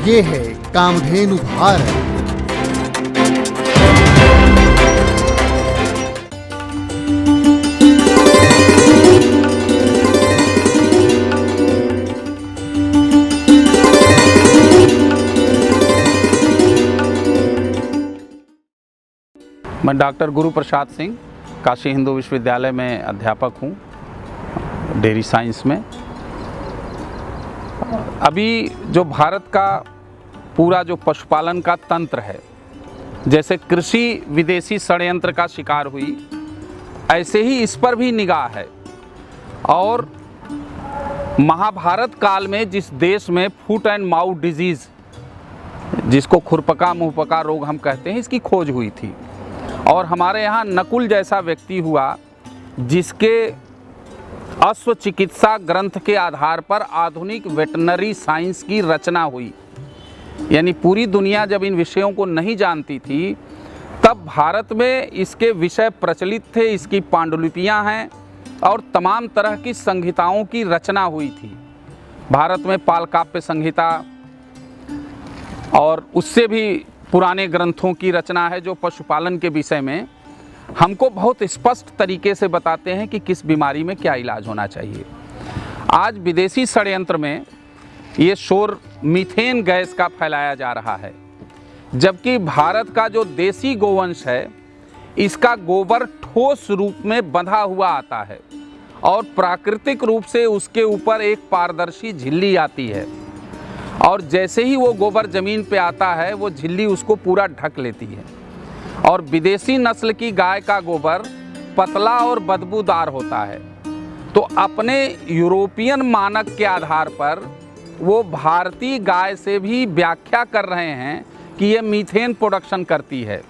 ये है कामधेनु भारत। मैं डॉक्टर गुरु प्रसाद सिंह काशी हिंदू विश्वविद्यालय में अध्यापक हूँ डेयरी साइंस में। अभी जो भारत का पूरा जो पशुपालन का तंत्र है, जैसे कृषि विदेशी षड्यंत्र का शिकार हुई, ऐसे ही इस पर भी निगाह है। और महाभारत काल में जिस देश में फुट एंड माउथ डिजीज़, जिसको खुरपका मुंहपका रोग हम कहते हैं, इसकी खोज हुई थी। और हमारे यहाँ नकुल जैसा व्यक्ति हुआ जिसके अश्व चिकित्सा ग्रंथ के आधार पर आधुनिक वेटनरी साइंस की रचना हुई। यानी पूरी दुनिया जब इन विषयों को नहीं जानती थी, तब भारत में इसके विषय प्रचलित थे, इसकी पांडुलिपियाँ हैं और तमाम तरह की संहिताओं की रचना हुई थी। भारत में पालकाप्य संहिता और उससे भी पुराने ग्रंथों की रचना है, जो पशुपालन के विषय में हमको बहुत स्पष्ट तरीके से बताते हैं कि किस बीमारी में क्या इलाज होना चाहिए। आज विदेशी षड्यंत्र में ये शोर मीथेन गैस का फैलाया जा रहा है, जबकि भारत का जो देसी गोवंश है, इसका गोबर ठोस रूप में बंधा हुआ आता है और प्राकृतिक रूप से उसके ऊपर एक पारदर्शी झिल्ली आती है। और जैसे ही वो गोबर ज़मीन पे आता है, वो झिल्ली उसको पूरा ढक लेती है। और विदेशी नस्ल की गाय का गोबर पतला और बदबूदार होता है। तो अपने यूरोपियन मानक के आधार पर वो भारतीय गाय से भी व्याख्या कर रहे हैं कि ये मीथेन प्रोडक्शन करती है।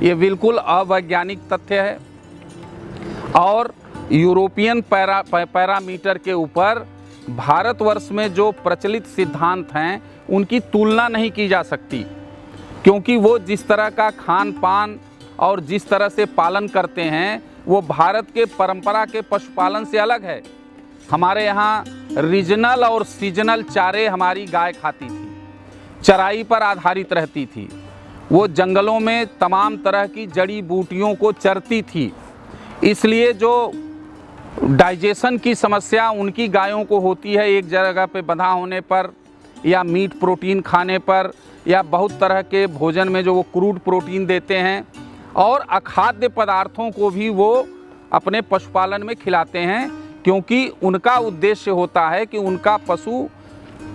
ये बिल्कुल अवैज्ञानिक तथ्य है और यूरोपियन पैरामीटर के ऊपर भारतवर्ष में जो प्रचलित सिद्धांत हैं, उनकी तुलना नहीं की जा सकती, क्योंकि वो जिस तरह का खान पान और जिस तरह से पालन करते हैं, वो भारत के परंपरा के पशुपालन से अलग है। हमारे यहाँ रीजनल और सीजनल चारे हमारी गाय खाती थी, चराई पर आधारित रहती थी। वो जंगलों में तमाम तरह की जड़ी बूटियों को चरती थी। इसलिए जो डाइजेशन की समस्या उनकी गायों को होती है एक जगह पे बंधा होने पर, या मीट प्रोटीन खाने पर, या बहुत तरह के भोजन में जो वो क्रूड प्रोटीन देते हैं, और अखाद्य पदार्थों को भी वो अपने पशुपालन में खिलाते हैं, क्योंकि उनका उद्देश्य होता है कि उनका पशु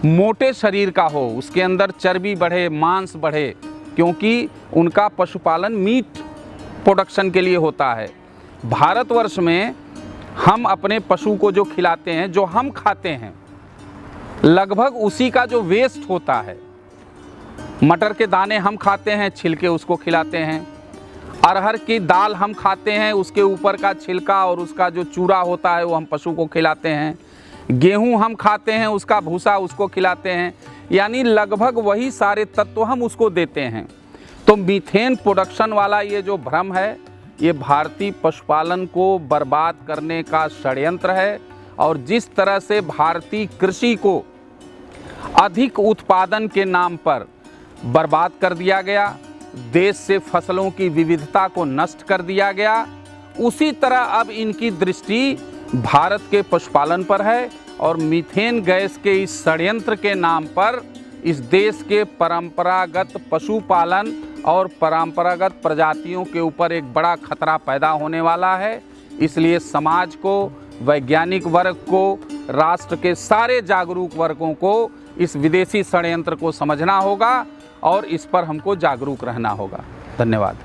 मोटे शरीर का हो, उसके अंदर चर्बी बढ़े, मांस बढ़े, क्योंकि उनका पशुपालन मीट प्रोडक्शन के लिए होता है। भारतवर्ष में हम अपने पशु को जो खिलाते हैं, जो हम खाते हैं, लगभग उसी का जो वेस्ट होता है। मटर के दाने हम खाते हैं, छिलके उसको खिलाते हैं। अरहर की दाल हम खाते हैं, उसके ऊपर का छिलका और उसका जो चूरा होता है वो हम पशु को खिलाते हैं। गेहूं हम खाते हैं, उसका भूसा उसको खिलाते हैं। यानी लगभग वही सारे तत्व हम उसको देते हैं। तो मीथेन प्रोडक्शन वाला ये जो भ्रम है, ये भारतीय पशुपालन को बर्बाद करने का षड्यंत्र है। और जिस तरह से भारतीय कृषि को अधिक उत्पादन के नाम पर बर्बाद कर दिया गया, देश से फसलों की विविधता को नष्ट कर दिया गया, उसी तरह अब इनकी दृष्टि भारत के पशुपालन पर है। और मीथेन गैस के इस षड्यंत्र के नाम पर इस देश के परंपरागत पशुपालन और परंपरागत प्रजातियों के ऊपर एक बड़ा खतरा पैदा होने वाला है। इसलिए समाज को, वैज्ञानिक वर्ग को, राष्ट्र के सारे जागरूक वर्गों को इस विदेशी षड्यंत्र को समझना होगा और इस पर हमको जागरूक रहना होगा। धन्यवाद।